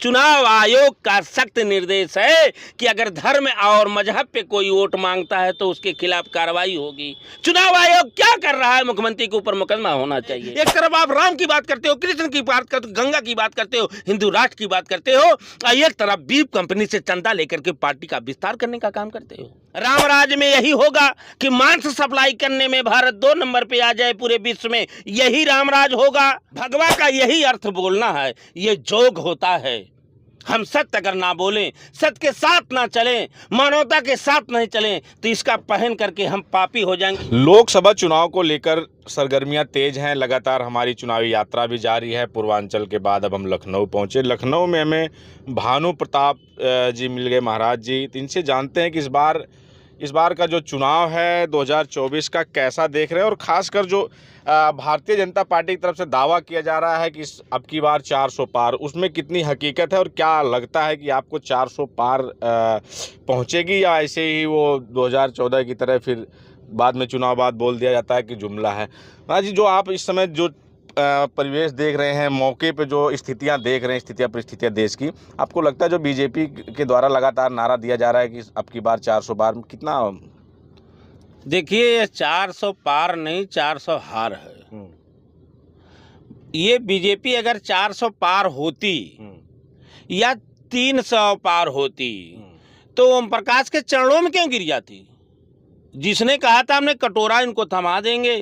चुनाव आयोग का सख्त निर्देश है कि अगर धर्म और मजहब पे कोई वोट मांगता है तो उसके खिलाफ कार्रवाई होगी। चुनाव आयोग क्या कर रहा है? मुख्यमंत्री के ऊपर मुकदमा होना चाहिए। एक तरफ आप राम की बात करते हो, कृष्ण की बात करते हो, गंगा की बात करते हो, हिंदू राष्ट्र की बात करते हो, एक तरफ बीप कंपनी से चंदा लेकर के पार्टी का विस्तार करने का काम करते हो। राम राज में यही होगा कि मांस सप्लाई करने में भारत 2 नंबर पे आ जाए पूरे विश्व में, यही रामराज होगा। भगवा का यही अर्थ बोलना है, ये जोग होता है। हम सत्य अगर ना बोलें, सत्य के साथ ना चलें, मानवता के साथ नहीं चलें तो इसका पहन करके हम पापी हो जाएंगे। लोकसभा चुनाव को लेकर सरगर्मियां तेज हैं। लगातार हमारी चुनावी यात्रा भी जारी है। पूर्वांचल के बाद अब हम लखनऊ पहुंचे। लखनऊ में हमें भानु प्रताप जी मिल गए, महाराज जी। इनसे जानते हैं कि इस बार का जो चुनाव है 2024 का कैसा देख रहे हैं, और ख़ासकर जो भारतीय जनता पार्टी की तरफ से दावा किया जा रहा है कि अब की बार 400 पार, उसमें कितनी हकीकत है, और क्या लगता है कि आपको 400 पार पहुंचेगी, या ऐसे ही वो 2014 की तरह फिर बाद में चुनाव बाद बोल दिया जाता है कि जुमला है? महाराज जी, जो आप इस समय जो परिवेश देख रहे हैं, मौके पे जो स्थितियां देख रहे हैं, स्थितियां परिस्थितियां देश की, आपको लगता है जो बीजेपी के द्वारा लगातार नारा दिया जा रहा है कि अब की बार 400 पार, कितना? देखिए, ये 400 पार नहीं, 400 हार है। ये बीजेपी अगर 400 पार होती या 300 पार होती तो ओम प्रकाश के चरणों में क्यों गिर जाती? जिसने कहा था हमने कटोरा इनको थमा देंगे,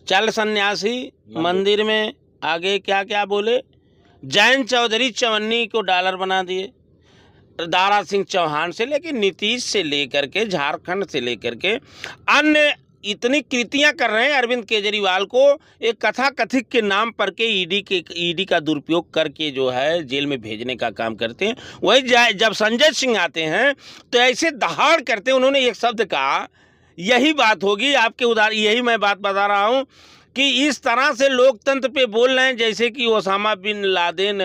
चल सन्यासी मंदिर में, आगे क्या क्या बोले, जयंत चौधरी चवन्नी को डॉलर बना दिए, दारा सिंह चौहान से लेकर नीतीश से लेकर के झारखंड से लेकर के अन्य इतनी कृतियां कर रहे हैं। अरविंद केजरीवाल को एक कथा कथित के नाम पर के ईडी का दुरुपयोग करके जो है जेल में भेजने का काम करते हैं। वही जब संजय सिंह आते हैं तो ऐसे दहाड़ करते हैं। उन्होंने एक शब्द कहा, यही बात होगी आपके उदाहरण, यही मैं बात बता रहा हूँ कि इस तरह से लोकतंत्र पे बोल रहे हैं जैसे कि ओसामा बिन लादेन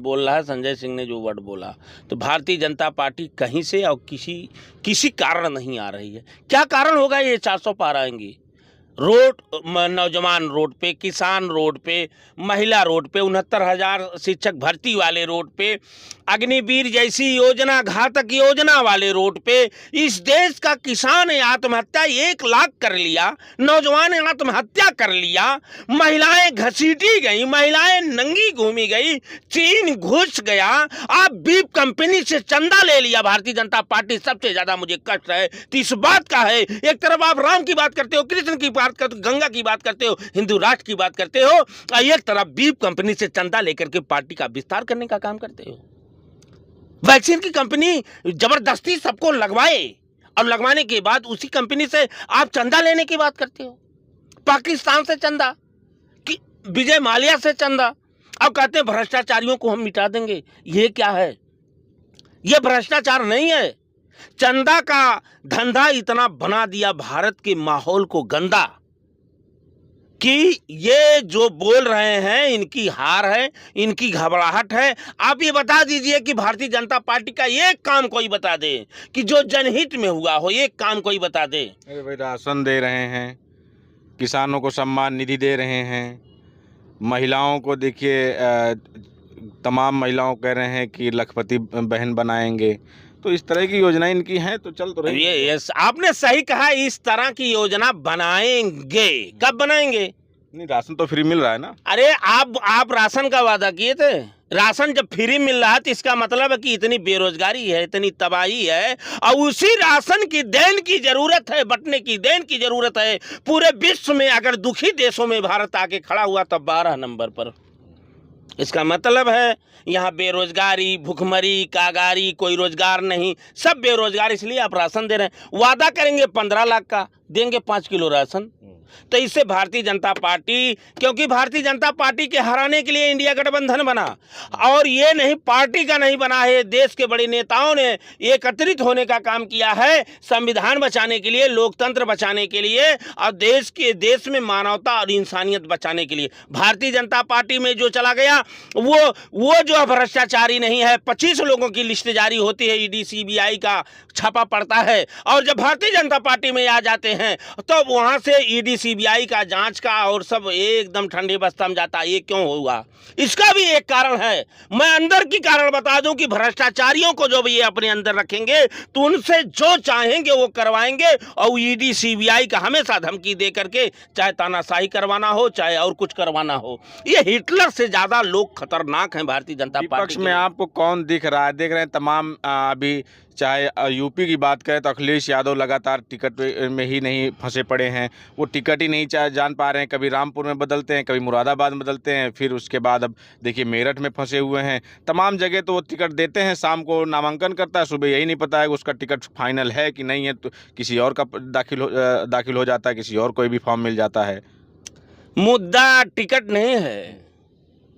बोल रहा है। संजय सिंह ने जो वर्ड बोला, तो भारतीय जनता पार्टी कहीं से और किसी कारण नहीं आ रही है। क्या कारण होगा ये 400 पार आएंगी? रोड, नौजवान रोड पे, किसान रोड पे, महिला रोड पे, 69,000 शिक्षक भर्ती वाले रोड पे, अग्निवीर जैसी योजना, घातक योजना वाले रोड पे, इस देश का किसान आत्महत्या 1 लाख कर लिया, नौजवान आत्महत्या कर लिया, महिलाएं घसीटी गई, महिलाएं नंगी घूमी गई, चीन घुस गया, आप बीप कंपनी से चंदा ले लिया भारतीय जनता पार्टी। सबसे ज्यादा मुझे कष्ट है तो इस बात का है। एक तरफ आप राम की बात करते हो, कृष्ण की बात करते हो, गंगा की बात करते हो, हिंदू राष्ट्र की बात करते हो, एक तरफ बीप कंपनी से चंदा लेकर के पार्टी का विस्तार करने का काम करते हो। वैक्सीन की कंपनी जबरदस्ती सबको लगवाए और लगवाने के बाद उसी कंपनी से आप चंदा लेने की बात करते हो। पाकिस्तान से चंदा, कि विजय माल्या से चंदा, अब कहते हैं भ्रष्टाचारियों को हम मिटा देंगे। ये क्या है? ये भ्रष्टाचार नहीं है। चंदा का धंधा इतना बना दिया भारत के माहौल को गंदा कि ये जो बोल रहे हैं इनकी हार है, इनकी घबराहट है। आप ये बता दीजिए कि भारतीय जनता पार्टी का एक काम कोई बता दे कि जो जनहित में हुआ हो, एक काम कोई बता दे। अरे भाई, राशन दे रहे हैं, किसानों को सम्मान निधि दे रहे हैं, महिलाओं को देखिए, तमाम महिलाओं कह रहे हैं कि लखपति बहन बनाएंगे। तो इस तरह की योजनाएं इनकी हैं तो चल तो रही है। ये आपने सही कहा, इस तरह की योजना बनाएंगे। कब बनाएंगे? नहीं, राशन तो फ्री मिल रहा है ना। अरे आप राशन का वादा किए थे। राशन जब फ्री मिल रहा है तो इसका मतलब है कि इतनी बेरोजगारी है, इतनी तबाही है, और उसी राशन की देन की जरूरत है, बंटने की देन की जरूरत है। पूरे विश्व में अगर दुखी देशों में भारत आके खड़ा हुआ तब 12 नंबर पर। इसका मतलब है यहाँ बेरोजगारी, भुखमरी, कागारी, कोई रोजगार नहीं, सब बेरोजगार। इसलिए आप राशन दे रहे हैं। वादा करेंगे 15 लाख का, देंगे 5 किलो राशन। तो इससे भारतीय जनता पार्टी, क्योंकि भारतीय जनता पार्टी के हराने के लिए इंडिया गठबंधन बना, और ये नहीं पार्टी का नहीं बना है, देश के बड़े नेताओं ने एकत्रित होने का काम किया है, संविधान बचाने के लिए, लोकतंत्र बचाने के लिए, और देश में मानवता और इंसानियत बचाने के लिए। भारतीय जनता पार्टी में जो चला गया वो जो भ्रष्टाचारी नहीं है। 25 लोगों की लिस्ट जारी होती है, ईडी सीबीआई का छापा पड़ता है, और जब भारतीय जनता पार्टी में आ जाते हैं तो वहां से ईडी सीबीआई का जांच का और सब एकदम ठंडे बस्ता में जाता। ये क्यों हुआ? इसका भी एक कारण है। मैं अंदर की कारण बता दूं कि भ्रष्टाचारियों को जब ये अपने अंदर रखेंगे तो उनसे जो चाहेंगे वो करवाएंगे, और ईडी सीबीआई का हमेशा धमकी दे करके चाहे तानाशाही करवाना हो चाहे और कुछ करवाना हो। ये हिटलर से ज्यादा लोग खतरनाक हैं भारतीय जनता पार्टी विपक्ष में आपको कौन दिख रहा है? देख रहे हैं तमाम अभी चाहे यूपी की बात करें तो अखिलेश यादव लगातार टिकट में ही नहीं फंसे पड़े हैं। वो टिकट ही नहीं जान पा रहे हैं। कभी रामपुर में बदलते हैं, कभी मुरादाबाद में बदलते हैं, फिर उसके बाद अब देखिए मेरठ में फंसे हुए हैं। तमाम जगह तो वो टिकट देते हैं, शाम को नामांकन करता है, सुबह यही नहीं पता है कि उसका टिकट फाइनल है कि नहीं है, तो किसी और का दाखिल हो जाता है, किसी और कोई भी फॉर्म मिल जाता है। मुद्दा टिकट नहीं है,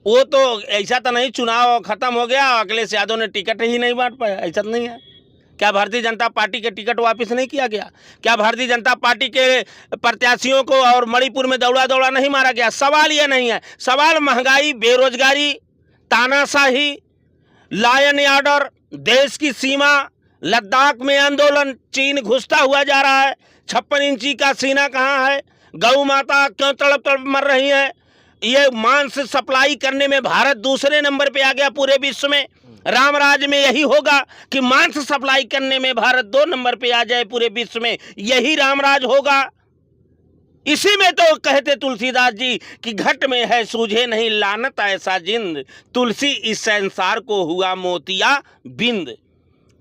वो तो ऐसा तो नहीं चुनाव खत्म हो गया अखिलेश यादव ने टिकट ही नहीं बांट पाया, ऐसा तो नहीं है। क्या भारतीय जनता पार्टी के टिकट वापस नहीं किया गया? क्या भारतीय जनता पार्टी के प्रत्याशियों को और मणिपुर में दौड़ा नहीं मारा गया? सवाल ये नहीं है। सवाल महंगाई, बेरोजगारी, तानाशाही, लॉ एंड ऑर्डर, देश की सीमा, लद्दाख में आंदोलन, चीन घुसता हुआ जा रहा है, 56 इंची का सीना कहाँ है, गौ माता क्यों तड़प तड़प मर रही है, ये मांस सप्लाई करने में भारत दूसरे नंबर पे आ गया पूरे विश्व में। राम राज में यही होगा कि मांस सप्लाई करने में भारत 2 नंबर पे आ जाए पूरे विश्व में, यही राम राज होगा। इसी में तो कहते तुलसीदास जी कि घट में है सूझे नहीं लानत ऐसा जिंद, तुलसी इस संसार को हुआ मोतिया बिंद।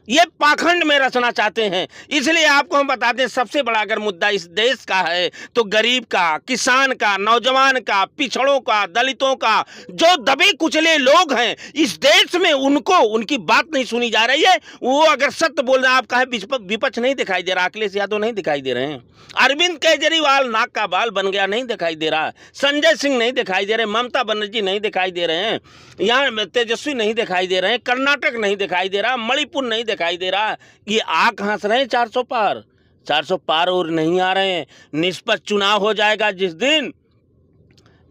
ये पाखंड में रचना चाहते हैं। इसलिए आपको हम बताते हैं, सबसे बड़ा अगर मुद्दा इस देश का है तो गरीब का, किसान का, नौजवान का, पिछड़ों का, दलितों का, जो दबे कुचले लोग हैं इस देश में, उनको उनकी बात नहीं सुनी जा रही है। वो अगर सत्य बोल रहे हैं, आपका है विपक्ष नहीं दिखाई दे रहा, अखिलेश यादव नहीं दिखाई दे रहे हैं, अरविंद केजरीवाल नाक का बाल बन गया नहीं दिखाई दे रहा, संजय सिंह नहीं दिखाई दे रहे, ममता बनर्जी नहीं दिखाई दे रहे हैं, यहाँ तेजस्वी नहीं दिखाई दे रहे हैं, कर्नाटक नहीं दिखाई दे रहा, मणिपुर नहीं दिखाई दे रहा। ये आ कहां से रहे हैं? 400 पार और नहीं आ रहे हैं। निष्पक्ष चुनाव हो जाएगा जिस दिन,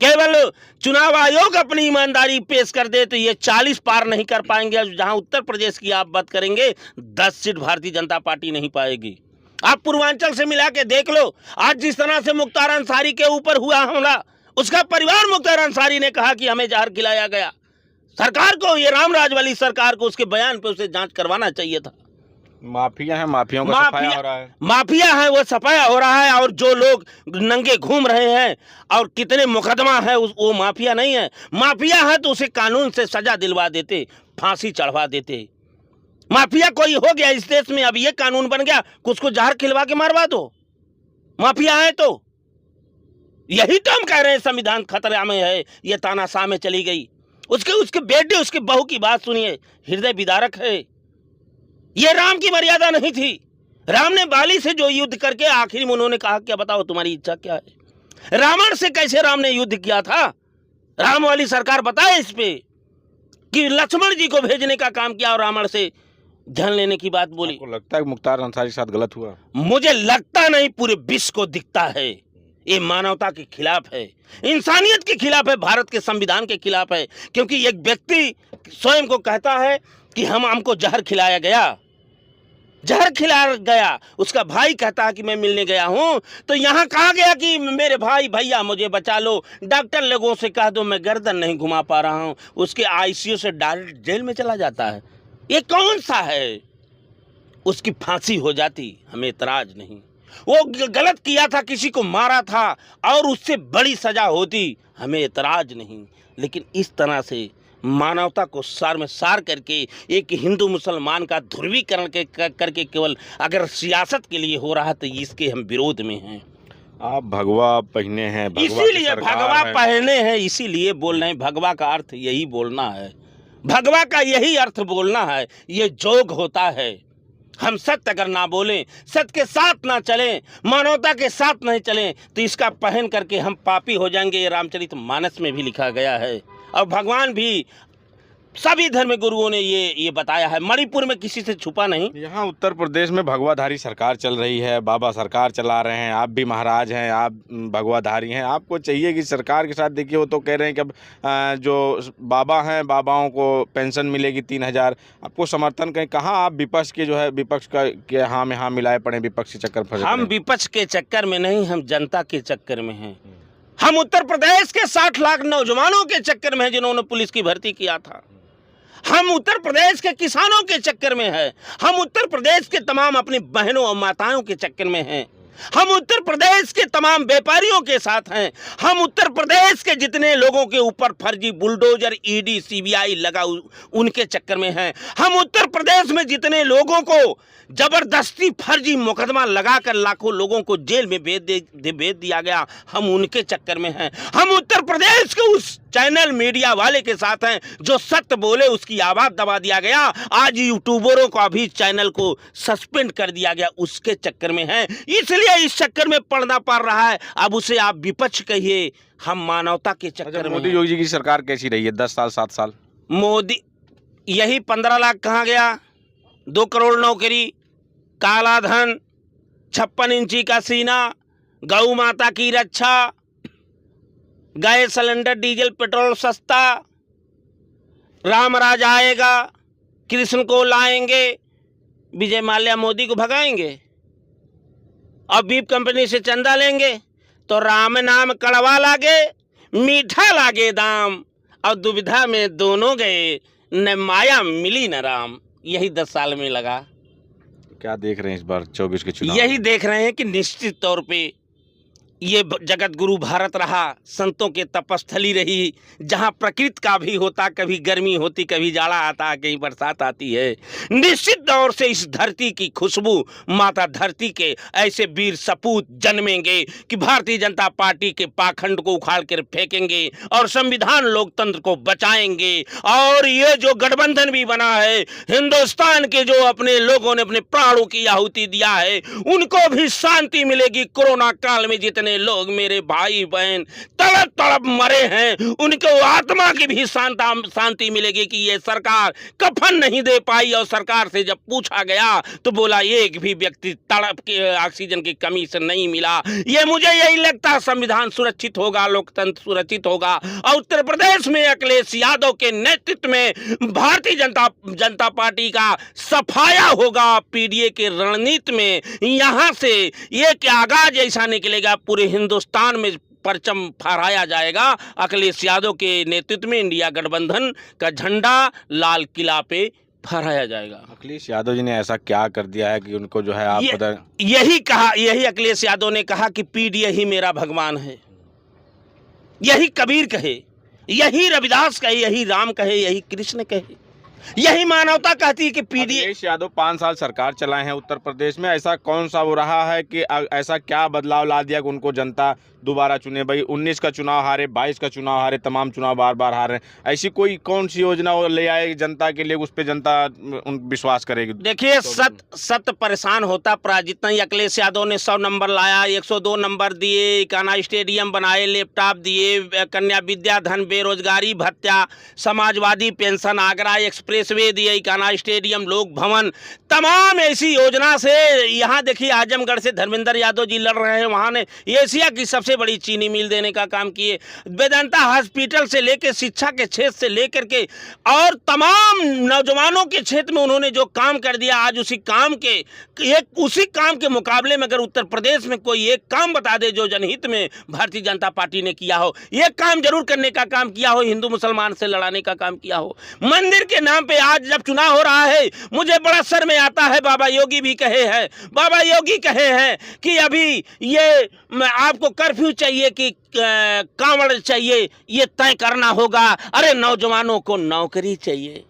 केवल चुनाव आयोग अपनी ईमानदारी पेश कर दे तो ये 40 पार नहीं कर पाएंगे। जहां उत्तर प्रदेश की आप बात करेंगे 10 सीट भारतीय जनता पार्टी नहीं पाएगी। आप पूर्वांचल से मिला के देख लो, आज जिस तरह से मुख्तार अंसारी के ऊपर हुआ हमला, उसका परिवार मुख्तार अंसारी ने कहा कि हमें जहर खिलाया गया। सरकार को, ये रामराज वाली सरकार को उसके बयान पे उसे जांच करवाना चाहिए था। माफिया है, माफियाओं का सफाया हो रहा है, माफिया है वो सफाया हो रहा है, और जो लोग नंगे घूम रहे हैं और कितने मुकदमा है वो माफिया नहीं है। माफिया है तो उसे कानून से सजा दिलवा देते, फांसी चढ़वा देते। माफिया कोई हो गया इस देश में, अब ये कानून बन गया कि उसको जहर खिलवा के मारवा दो। माफिया है तो यही तो हम कह रहे हैं, संविधान खतरा में है, ये तानाशाह में चली गई। उसके बेटे, उसके बहू की बात सुनिए, हृदय विदारक है। ये राम की मर्यादा नहीं थी। राम ने बाली से जो युद्ध करके आखिर में उन्होंने कहा, क्या बताओ तुम्हारी इच्छा क्या है। रावण से कैसे राम ने युद्ध किया था, राम वाली सरकार बताए इस पे कि लक्ष्मण जी को भेजने का काम किया और रावण से ध्यान लेने की बात बोली। आपको लगता है मुख्तार अंसारी के साथ गलत हुआ? मुझे लगता नहीं, पूरे विश्व को दिखता है। ये मानवता के खिलाफ है, इंसानियत के खिलाफ है, भारत के संविधान के खिलाफ है। क्योंकि एक व्यक्ति स्वयं को कहता है कि हमको जहर खिलाया गया, उसका भाई कहता है कि मैं मिलने गया हूं, तो यहां कहा गया कि मेरे भाई, भैया मुझे बचा लो, डॉक्टर लोगों से कह दो मैं गर्दन नहीं घुमा पा रहा हूं, उसके आईसीयू से डायरेक्ट जेल में चला जाता है। ये कौन सा है? उसकी फांसी हो जाती, हमें इतराज नहीं। वो गलत किया था, किसी को मारा था और उससे बड़ी सजा होती, हमें इतराज नहीं। लेकिन इस तरह से मानवता को सार में सार करके एक हिंदू मुसलमान का ध्रुवीकरण करके केवल अगर सियासत के लिए हो रहा तो इसके हम विरोध में हैं। आप भगवा पहने हैं, इसीलिए भगवा पहने हैं, इसीलिए बोल रहे हैं। भगवा का अर्थ यही बोलना है, भगवा का यही अर्थ बोलना है। ये जोग होता है। हम सत्य अगर ना बोलें, सत्य के साथ ना चलें, मानवता के साथ नहीं चलें, तो इसका पहन करके हम पापी हो जाएंगे। ये रामचरितमानस में भी लिखा गया है। और भगवान भी सभी धर्म गुरुओं ने ये बताया है, मणिपुर में किसी से छुपा नहीं। यहाँ उत्तर प्रदेश में भगवाधारी सरकार चल रही है, बाबा सरकार चला रहे हैं, आप भी महाराज हैं, आप भगवाधारी हैं, आपको चाहिए कि सरकार के साथ देखिए वो तो कह रहे हैं कि अब जो बाबा हैं बाबाओं को पेंशन मिलेगी 3,000, आपको समर्थन करें, कहाँ आप विपक्ष के जो है विपक्ष का के हाँ में हाँ मिलाए पड़े, विपक्ष के चक्कर फंसे हम विपक्ष के चक्कर में नहीं, हम जनता के चक्कर में हैं। हम उत्तर प्रदेश के 60 लाख नौजवानों के चक्कर में हैं जिन्होंने पुलिस की भर्ती किया था। हम उत्तर प्रदेश के किसानों के चक्कर में हैं। हम उत्तर प्रदेश के तमाम अपनी बहनों और माताओं के चक्कर में हैं। हम उत्तर प्रदेश के तमाम व्यापारियों के साथ हैं। हम उत्तर प्रदेश के जितने लोगों के ऊपर फर्जी बुलडोजर ईडी सीबीआई लगा उनके चक्कर में हैं। हम उत्तर प्रदेश में जितने लोगों को जबरदस्ती फर्जी मुकदमा लगाकर लाखों लोगों को जेल में भेज दिया गया, हम उनके चक्कर में हैं। हम उत्तर प्रदेश के उस चैनल मीडिया वाले के साथ हैं जो सत्य बोले उसकी आवाज दबा दिया गया, आज यूट्यूबरों का भी चैनल को सस्पेंड कर दिया गया, उसके चक्कर में हैं। इसलिए इस चक्कर में पड़ना पड़ रहा है। अब उसे आप विपक्ष कहिए, हम मानवता के चक्कर में। मोदी योगी जी की सरकार कैसी रही है 10 साल 7 साल? मोदी यही 15 लाख कहाँ गया, 2 करोड़ नौकरी, काला धन, 56 इंची का सीना, गौ माता की रक्षा, गैस सिलेंडर डीजल पेट्रोल सस्ता, राम राज आएगा, कृष्ण को लाएंगे, विजय माल्या मोदी को भगाएंगे और बीप कंपनी से चंदा लेंगे तो राम नाम कड़वा लागे मीठा लागे दाम, और दुविधा में दोनों गए न माया मिली न राम। यही 10 साल में लगा। क्या देख रहे हैं इस बार 24 के चुनाव? यही देख रहे हैं कि निश्चित तौर पे ये जगत गुरु भारत रहा, संतों के तपस्थली रही, जहाँ प्रकृति का भी होता, कभी गर्मी होती, कभी जाड़ा आता, कहीं बरसात आती है। निश्चित तौर से इस धरती की खुशबू माता धरती के ऐसे वीर सपूत जन्मेंगे कि भारतीय जनता पार्टी के पाखंड को उखाड़ कर फेंकेंगे और संविधान लोकतंत्र को बचाएंगे। और ये जो गठबंधन भी बना है, हिंदुस्तान के जो अपने लोगों ने अपने प्राणों की आहुति दिया है, उनको भी शांति मिलेगी। कोरोना काल में जितने लोग मेरे भाई बहन तड़प तड़प मरे हैं, उनको आत्मा की भी शांति मिलेगी कि ये सरकार कफन नहीं दे पाई। और सरकार से जब पूछा गया तो बोला एक भी व्यक्ति तड़प के ऑक्सीजन की कमी से नहीं मिला। ये मुझे यही लगता, संविधान सुरक्षित होगा, लोकतंत्र सुरक्षित होगा। और उत्तर प्रदेश में अखिलेश यादव के नेतृत्व में भारतीय जनता पार्टी का सफाया होगा। पीडीए के रणनीति में यहाँ से एक आगाज ऐसा निकलेगा, पूरे हिंदुस्तान में परचम फहराया जाएगा। अखिलेश यादव के नेतृत्व में इंडिया गठबंधन का झंडा लाल किला पे फहराया जाएगा। अखिलेश यादव जी ने ऐसा क्या कर दिया है कि उनको जो है आप पता? यही अखिलेश यादव ने कहा कि पीडीए ही मेरा भगवान है। यही कबीर कहे, यही रविदास कहे, यही राम कहे, यही कृष्ण कहे, यही मानवता कहती है कि पीडीए। अखिलेश यादव 5 साल सरकार चलाए हैं उत्तर प्रदेश में, ऐसा कौन सा वो रहा है कि ऐसा क्या बदलाव ला दिया कि उनको जनता दोबारा चुने? भाई 19 का चुनाव हारे, 22 का चुनाव हारे, तमाम चुनाव बार बार हारे, ऐसी कोई कौन सी योजना वो ले आए जनता के लिए, उस पर जनता विश्वास करेगी? देखिए, सत परेशान होता जितना ही अखिलेश यादव ने 100 नंबर लाया, 102 नंबर दिए, काना स्टेडियम बनाए, लैपटॉप दिए, कन्या विद्या धन, बेरोजगारी भत्ता, समाजवादी पेंशन, आगरा एक्सप्रेसवे दिए, काना स्टेडियम, लोक भवन, तमाम ऐसी योजना से यहाँ देखिए आजमगढ़ से धर्मेंद्र यादव जी लड़ रहे हैं, वहाँ ने एशिया की सबसे बड़ी चीनी मिल देने का काम किए। वेदांता हॉस्पिटल से लेकर शिक्षा के क्षेत्र से लेकर के और तमाम नौजवानों के क्षेत्र में उन्होंने जो काम कर दिया, आज उसी काम के मुकाबले में अगर उत्तर प्रदेश में कोई एक काम बता दे जो जनहित में भारतीय जनता पार्टी ने किया हो, एक काम जरूर करने का काम किया हो, हिंदू मुसलमान से लड़ाने का काम किया हो। मंदिर के नाम पे आज जब चुनाव हो रहा है, मुझे बड़ा शर्म आता है। बाबा योगी भी कहे हैं कि अभी ये आपको कर्फ्यू चाहिए कि कांवड़ चाहिए, ये तय करना होगा। अरे नौजवानों को नौकरी चाहिए,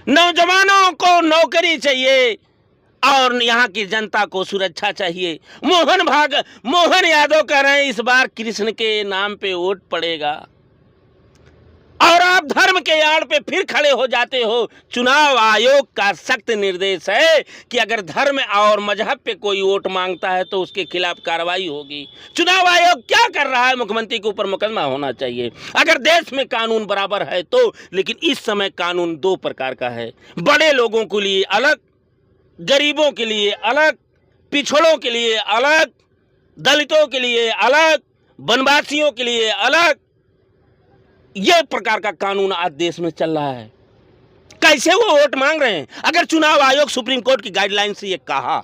नौजवानों को नौकरी चाहिए और यहाँ की जनता को सुरक्षा चाहिए। मोहन यादव कह रहे हैं इस बार कृष्ण के नाम पे वोट पड़ेगा। और आप आप धर्म के आड़ पे फिर खड़े हो जाते हो। चुनाव आयोग का सख्त निर्देश है कि अगर धर्म और मजहब पे कोई वोट मांगता है तो उसके खिलाफ कार्रवाई होगी। चुनाव आयोग क्या कर रहा है? मुख्यमंत्री के ऊपर मुकदमा होना चाहिए अगर देश में कानून बराबर है तो। लेकिन इस समय कानून दो प्रकार का है, बड़े लोगों के लिए अलग, गरीबों के लिए अलग, पिछड़ों के लिए अलग, दलितों के लिए अलग, वनवासियों के लिए अलग। यह प्रकार का कानून आज देश में चल रहा है। कैसे वो वोट मांग रहे हैं? अगर चुनाव आयोग सुप्रीम कोर्ट की गाइडलाइन से ये कहा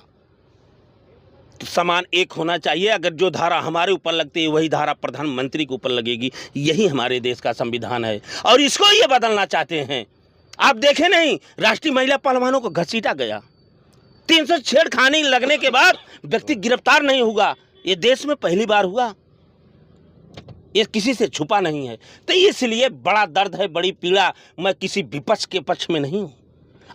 तो समान एक होना चाहिए। अगर जो धारा हमारे ऊपर लगती है वही धारा प्रधानमंत्री के ऊपर लगेगी। यही हमारे देश का संविधान है और इसको ये बदलना चाहते हैं। आप देखें नहीं, राष्ट्रीय महिला पहलवानों को घसीटा गया, 300 छेड़खानी लगने के बाद व्यक्ति गिरफ्तार नहीं हुआ। ये देश में पहली बार हुआ, ये किसी से छुपा नहीं है। तो इसलिए बड़ा दर्द है, बड़ी पीड़ा। मैं किसी विपक्ष के पक्ष में नहीं हूँ,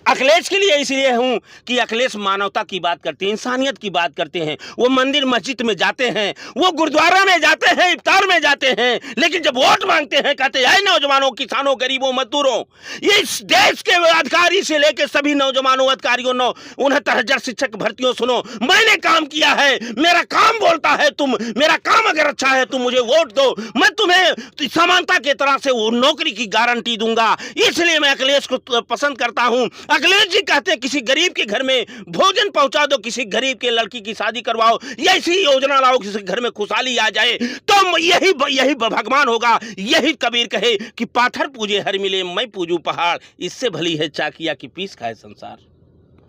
अखिलेश के लिए इसलिए हूँ कि अखिलेश मानवता की बात करते हैं, इंसानियत की बात करते हैं। वो मंदिर मस्जिद में जाते हैं, वो गुरुद्वारा में जाते हैं, इफ्तार में जाते हैं, लेकिन जब वोट मांगते हैं कहते हैं नौजवानों, किसानों, गरीबों, मजदूरों, ये इस देश के अधिकारी से लेकर सभी नौजवानों, अधिकारियों, 69,000 शिक्षक भर्तियों, सुनो, मैंने काम किया है, मेरा काम बोलता है तुम, मेरा काम अगर अच्छा है तुम मुझे वोट दो, मैं तुम्हें समानता के तरह से वो नौकरी की गारंटी दूंगा। इसलिए मैं अखिलेश को पसंद करता हूँ। अखिलेश जी कहते हैं किसी गरीब के घर में भोजन पहुंचा दो, किसी गरीब के लड़की की शादी करवाओ, या ऐसी योजना लाओ किसी घर में खुशहाली आ जाए, तो यही भगवान होगा। यही कबीर कहे कि पाथर पूजे हर मिले, मैं पूजू पहाड़, इससे भली है चाकिया की पीस खाए संसार।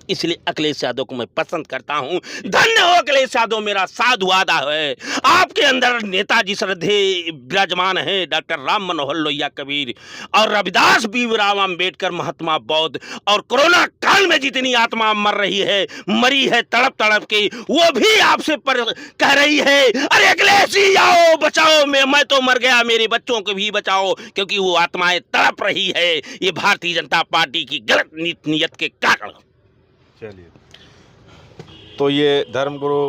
इसलिए अखिलेश यादव को मैं पसंद करता हूं। धन्य हो अखिलेश यादव, मेरा साधु वादा है। आपके अंदर नेताजी श्रद्धेय विराजमान है, डॉक्टर राम मनोहर लोहिया कबीर और रविदास भीमराव अंबेडकर, महात्मा बौद्ध, और कोरोना काल में जितनी आत्मा मर रही है, मरी है तड़प तड़प के, वो भी आपसे कह रही है अरे अखिलेश जी आओ बचाओ, मैं तो मर गया, मेरे बच्चों को भी बचाओ, क्योंकि वो आत्माएं तड़प रही है ये भारतीय जनता पार्टी की गलत नीयत के कारण। चलिए, तो ये धर्मगुरु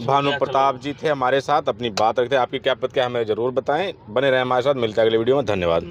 भानु प्रताप जी थे हमारे साथ, अपनी बात रखते हैं। आपकी क्या पद क्या हमें जरूर बताएं। बने रहें हमारे साथ, मिलते हैं अगले वीडियो में। धन्यवाद।